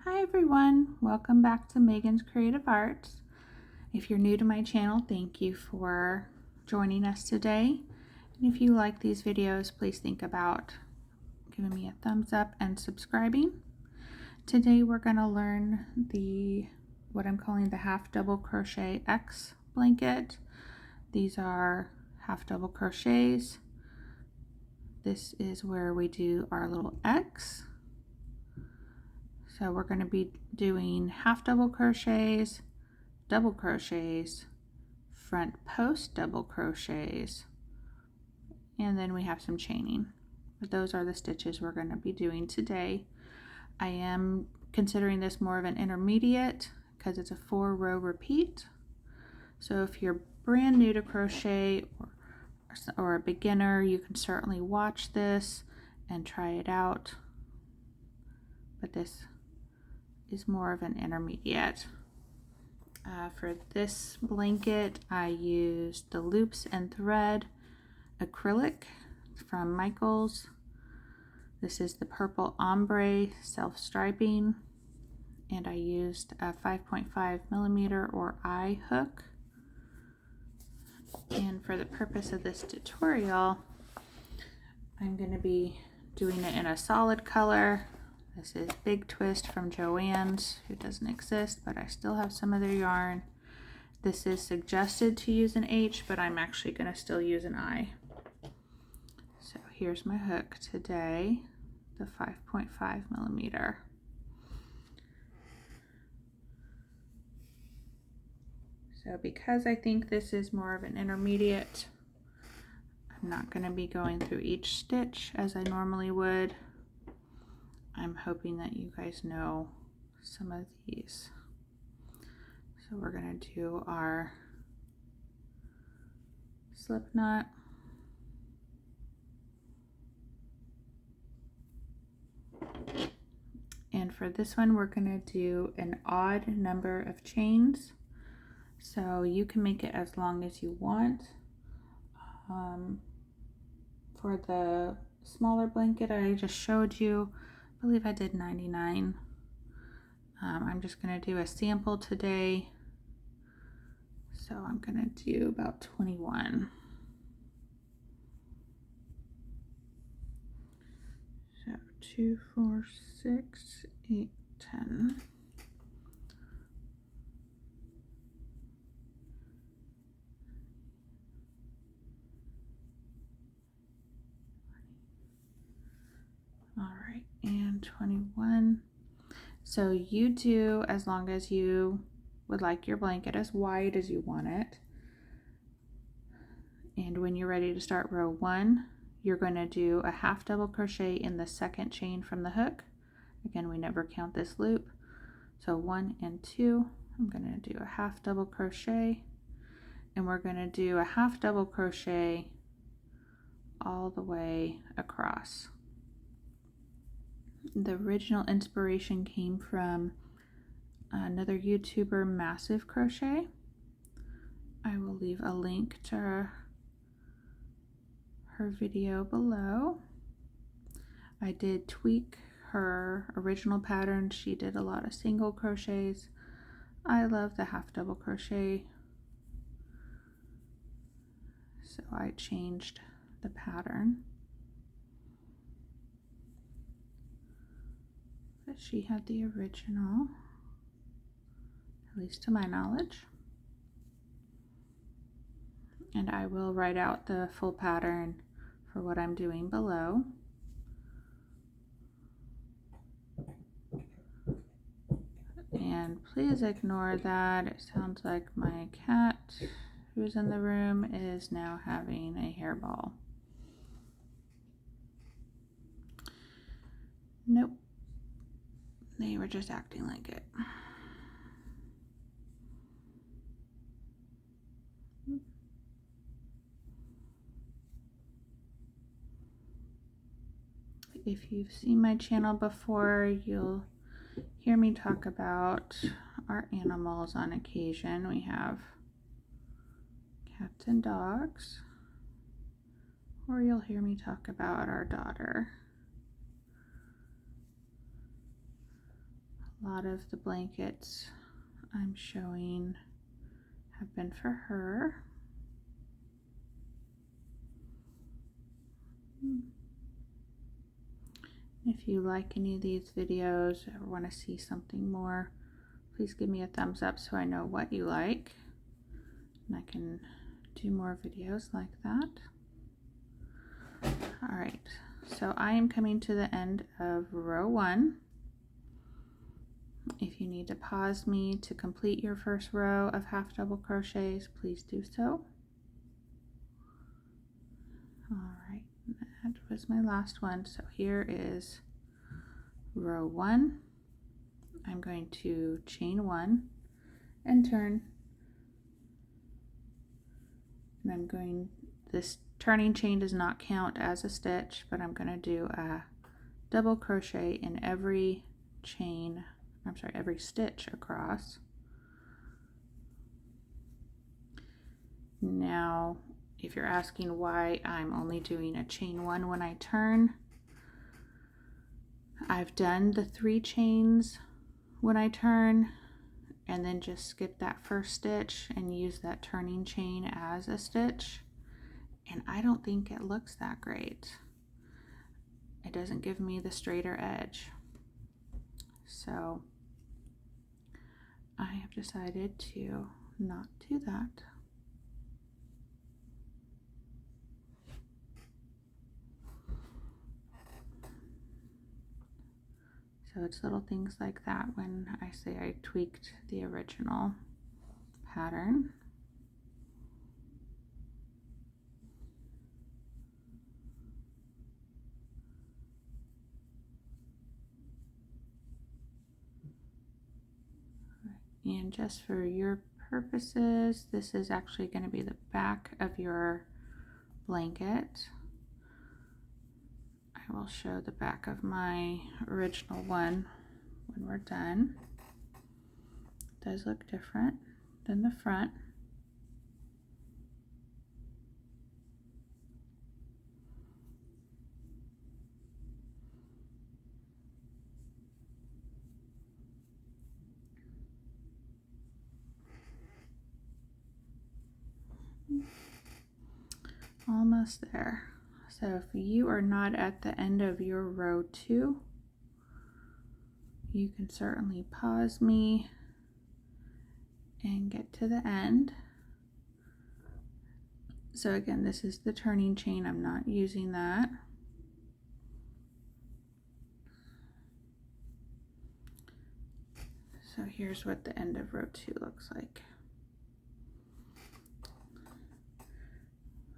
Hi everyone, welcome back to Megan's Creative Arts. If you're new to my channel, thank you for joining us today. And if you like these videos, please think about giving me a thumbs up and subscribing. Today we're going to learn what I'm calling the half double crochet X blanket. These are half double crochets. This is where we do our little X. So we're going to be doing half double crochets, double crochets, front post double crochets, and then we have some chaining. But those are the stitches we're going to be doing today. I am considering this more of an intermediate because it's a 4-row repeat. So if you're brand new to crochet or a beginner, you can certainly watch this and try it out. But this is more of an intermediate. For this blanket, I used the Loops and Thread acrylic from Michaels. This is the purple ombre self-striping, and I used a 5.5mm or eye hook. And for the purpose of this tutorial, I'm going to be doing it in a solid color. This is Big Twist from Joann's, who doesn't exist, but I still have some of their yarn. This is suggested to use an H, but I'm actually going to still use an I. So here's my hook today, the 5.5mm. So because I think this is more of an intermediate, I'm not going to be going through each stitch as I normally would. I'm hoping that you guys know some of these. So we're going to do our slip knot. And for this one, we're going to do an odd number of chains. So you can make it as long as you want. For the smaller blanket I just showed you, I believe I did 99. I'm just going to do a sample today, so I'm going to do about 21. So 2, 4, 6, 8, 10. All right, and 21. So you do as long as you would like your blanket as wide as you want it. And when you're ready to start row 1, you're going to do a half double crochet in the second chain from the hook. Again, we never count this loop. So 1 and 2, I'm going to do a half double crochet, and we're going to do a half double crochet all the way across. The original inspiration came from another YouTuber, Massive Crochet. I will leave a link to her video below. I did tweak her original pattern. She did a lot of single crochets. I love the half double crochet, so I changed the pattern. But she had the original, at least to my knowledge. And I will write out the full pattern for what I'm doing below. And please ignore that. It sounds like my cat, who's in the room, is now having a hairball. Nope. They were just acting like it. If you've seen my channel before, you'll hear me talk about our animals on occasion. We have cats and dogs, or you'll hear me talk about our daughter, A lot of the blankets I'm showing have been for her. If you like any of these videos or want to see something more, please give me a thumbs up so I know what you like, and I can do more videos like that. All right, so I am coming to the end of row 1. If you need to pause me to complete your first row of half double crochets, please do so. All right, that was my last one. So here is row 1. I'm going to chain 1 and turn, and this turning chain does not count as a stitch, but I'm going to do a double crochet in every every stitch across. Now, if you're asking why I'm only doing a chain 1 when I turn, I've done the 3 chains when I turn and then just skip that first stitch and use that turning chain as a stitch, and I don't think it looks that great. It doesn't give me the straighter edge. So I have decided to not do that. So it's little things like that when I say I tweaked the original pattern. And just for your purposes, this is actually going to be the back of your blanket. I will show the back of my original one when we're done. It does look different than the front. Almost there. So if you are not at the end of your row 2, you can certainly pause me and get to the end. So again, this is the turning chain. I'm not using that. So here's what the end of row 2 looks like.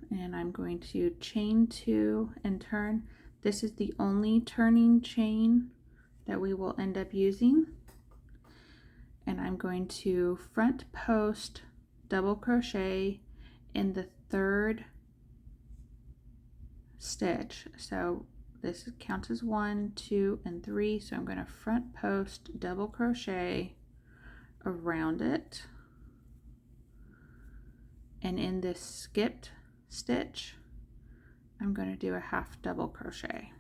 And I'm going to chain 2 and turn. This is the only turning chain that we will end up using. And I'm going to front post double crochet in the 3rd stitch. So this counts as 1, 2, and 3. So I'm going to front post double crochet around it. And in this skipped stitch, I'm going to do a half double crochet.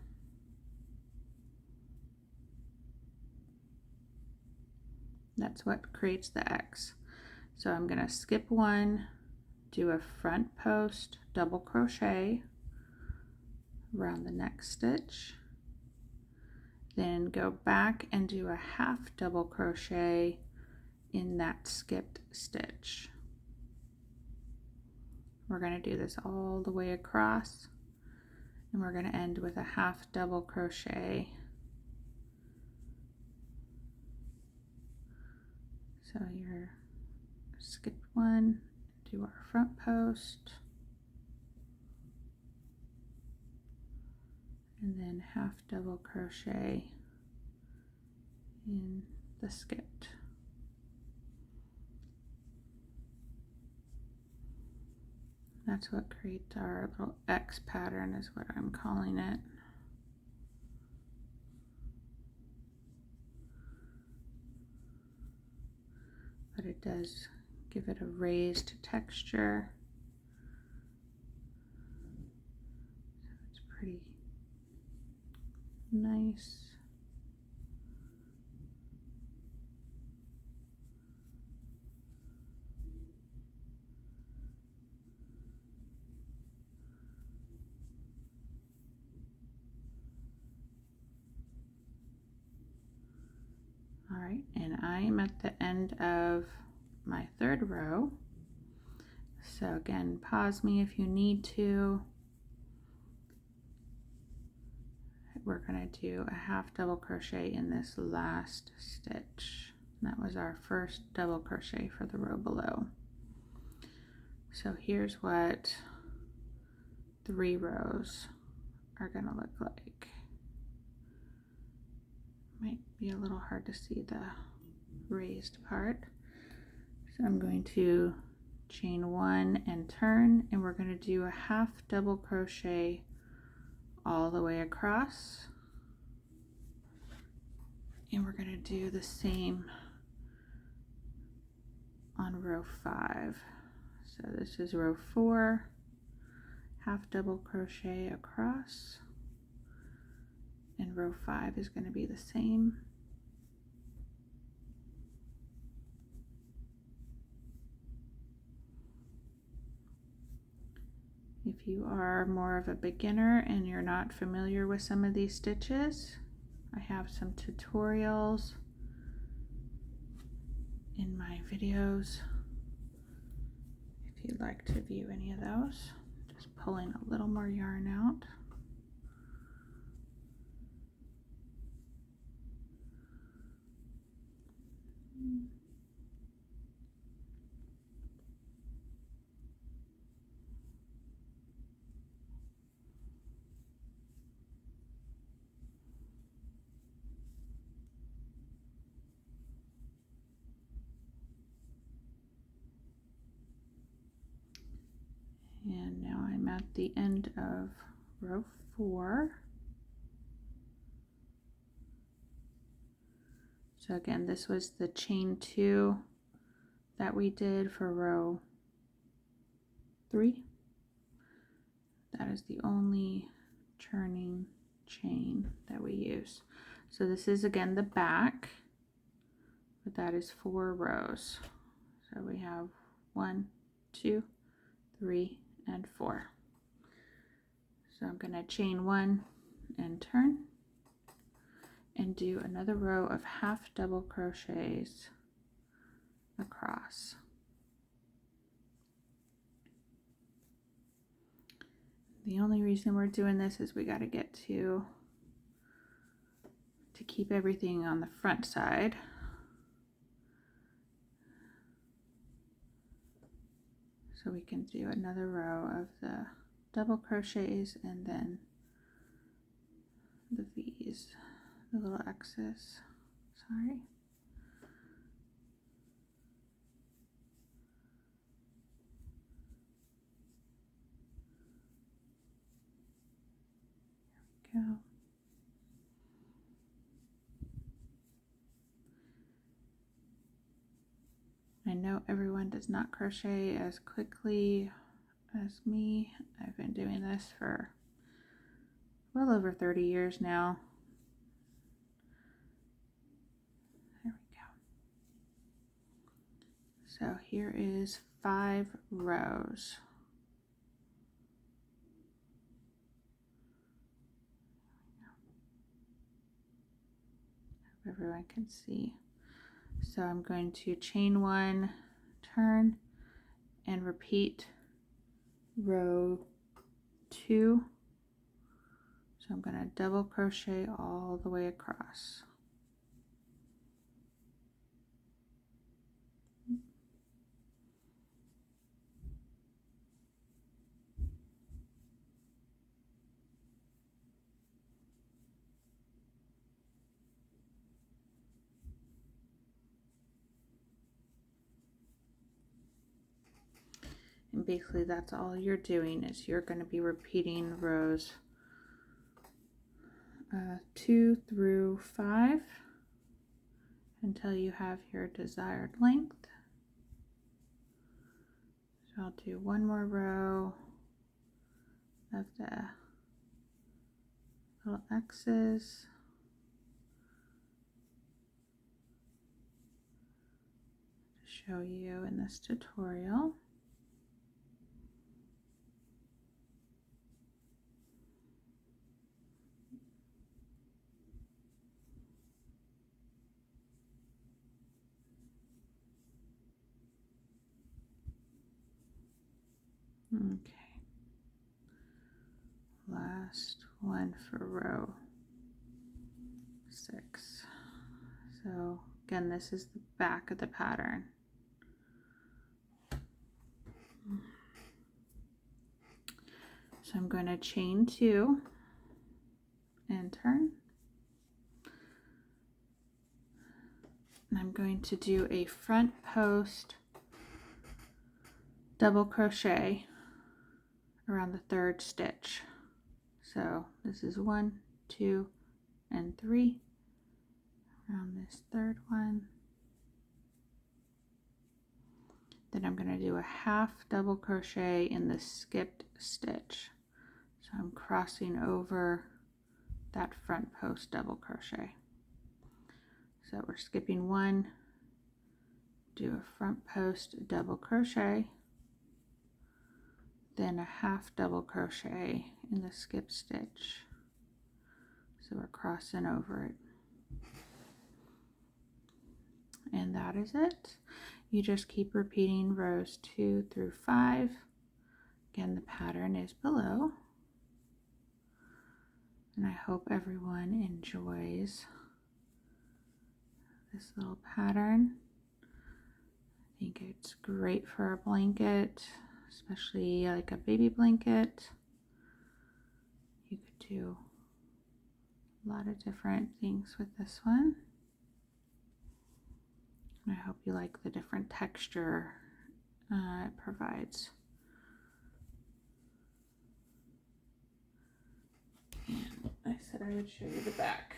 That's what creates the X. So I'm going to skip 1, do a front post double crochet around the next stitch, then go back and do a half double crochet in that skipped stitch. We're going to do this all the way across, and we're going to end with a half double crochet. So you're skip 1, do our front post, and then half double crochet in the skipped. That's what creates our little X pattern, is what I'm calling it. But it does give it a raised texture. So it's pretty nice. right, and I am at the end of my third row. So again, pause me if you need to. We're going to do a half double crochet in this last stitch. That was our first double crochet for the row below. So here's what 3 rows are going to look like. Might be a little hard to see the raised part. So I'm going to chain 1 and turn, and we're going to do a half double crochet all the way across, and we're going to do the same on row 5. So this is row 4, half double crochet across, and row 5 is going to be the same. If you are more of a beginner and you're not familiar with some of these stitches, I have some tutorials in my videos if you'd like to view any of those. Just pulling a little more yarn out. And now I'm at the end of row 4. So again, this was the chain 2 that we did for row 3. That is the only turning chain that we use. So this is again the back, but that is 4 rows. So we have 1, 2, 3, and 4. So I'm going to chain 1 and turn and do another row of half double crochets across. The only reason we're doing this is we got to get to keep everything on the front side. So we can do another row of the double crochets and then the V's, the little X's, sorry. There we go. I know everyone does not crochet as quickly as me. I've been doing this for well over 30 years now. There we go. So here is 5 rows. Hope everyone can see. So I'm going to chain 1, turn, and repeat row 2. So I'm going to double crochet all the way across. And basically that's all you're doing, is you're going to be repeating rows 2 through 5 until you have your desired length. So I'll do one more row of the little X's. To show you in this tutorial. Okay, last one for row 6. So again, this is the back of the pattern. So I'm going to chain 2 and turn. And I'm going to do a front post double crochet around the 3rd stitch. So this is 1, 2, and 3 around this 3rd one. Then I'm going to do a half double crochet in the skipped stitch. So I'm crossing over that front post double crochet. So we're skipping 1, do a front post double crochet, then a half double crochet in the skip stitch. So we're crossing over it. And that is it. You just keep repeating rows 2 through 5. Again, the pattern is below. And I hope everyone enjoys this little pattern. I think it's great for a blanket, especially like a baby blanket. You could do a lot of different things with this one. And I hope you like the different texture it provides. And I said I would show you the back.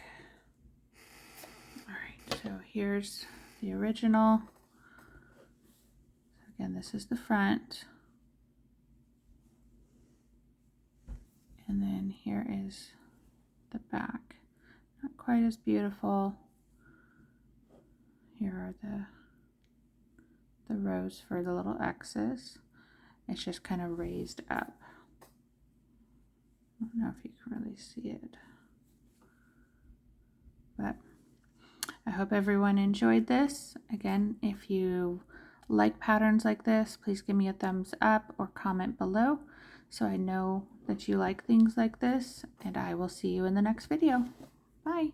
All right, so here's the original. So again, this is the front. And then here is the back. Not quite as beautiful. Here are the rows for the little X's. It's just kind of raised up. I don't know if you can really see it. But I hope everyone enjoyed this. Again, if you like patterns like this, please give me a thumbs up or comment below so I know that you like things like this, and I will see you in the next video. Bye.